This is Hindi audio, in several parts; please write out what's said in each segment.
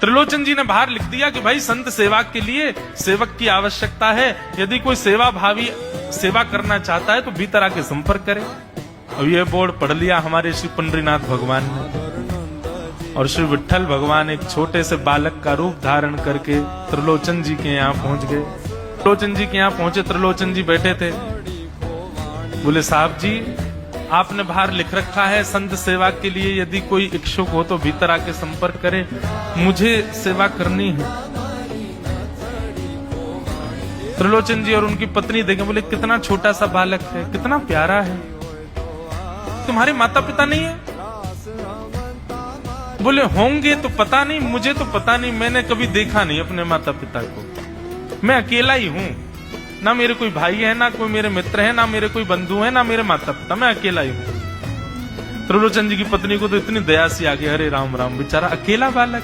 त्रिलोचन जी ने बाहर लिख दिया कि भाई संत सेवा के लिए सेवक की आवश्यकता है, यदि कोई सेवा भावी सेवा करना चाहता है तो भीतर आके संपर्क करे। अब ये बोर्ड पढ़ लिया हमारे श्री पंडरीनाथ भगवान ने, और श्री विट्ठल भगवान एक छोटे से बालक का रूप धारण करके त्रिलोचन जी के यहाँ पहुंच गए। त्रिलोचन जी के यहाँ पहुंचे, त्रिलोचन जी बैठे थे। बोले साहब जी, आपने बाहर लिख रखा है संत सेवा के लिए यदि कोई इच्छुक हो तो भीतर आके संपर्क करे, मुझे सेवा करनी है। त्रिलोचन जी और उनकी पत्नी देखे, बोले कितना छोटा सा बालक है, कितना प्यारा है, तुम्हारे माता पिता नहीं है? बोले होंगे तो पता नहीं, मुझे तो पता नहीं, मैंने कभी देखा नहीं अपने माता पिता को, मैं अकेला ही हूं, ना मेरे कोई भाई है, ना कोई मेरे मित्र है, ना मेरे कोई बंधु है, ना मेरे माता पिता, मैं अकेला ही हूं। त्रिलोचन जी की पत्नी को तो इतनी दया सी आ गई, अरे राम राम, बेचारा अकेला बालक।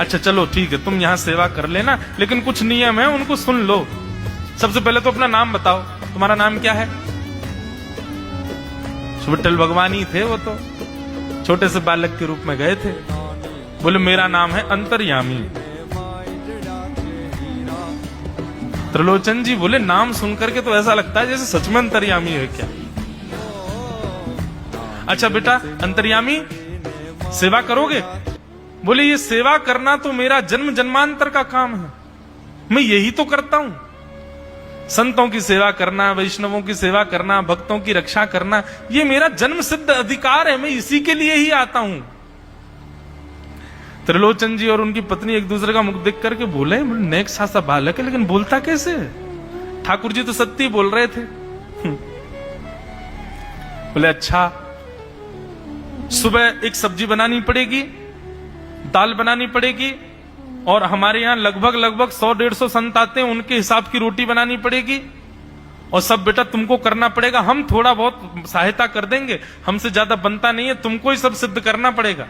अच्छा चलो ठीक है, तुम यहां सेवा कर लेना, लेकिन कुछ नियम है उनको सुन लो। सबसे पहले तो अपना नाम बताओ, तुम्हारा नाम क्या है? विट्ठल भगवान ही थे, वो तो छोटे से बालक के रूप में गए थे। बोले मेरा नाम है अंतर्यामी। त्रिलोचन जी बोले नाम सुनकर के तो ऐसा लगता है जैसे सच में अंतर्यामी है क्या। अच्छा बेटा अंतर्यामी, सेवा करोगे? बोले ये सेवा करना तो मेरा जन्म जन्मांतर का काम है, मैं यही तो करता हूं। संतों की सेवा करना, वैष्णवों की सेवा करना, भक्तों की रक्षा करना, ये मेरा जन्म सिद्ध अधिकार है, मैं इसी के लिए ही आता हूं। त्रिलोचन जी और उनकी पत्नी एक दूसरे का मुख देख करके बोले, नेक सा बालक है लेकिन बोलता कैसे? ठाकुर जी तो सत्य ही बोल रहे थे। बोले अच्छा, सुबह एक सब्जी बनानी पड़ेगी, दाल बनानी पड़ेगी, और हमारे यहाँ लगभग 100-150 संत आते हैं, उनके हिसाब की रोटी बनानी पड़ेगी, और सब बेटा तुमको करना पड़ेगा, हम थोड़ा बहुत सहायता कर देंगे, हमसे ज्यादा बनता नहीं है, तुमको ही सब सिद्ध करना पड़ेगा।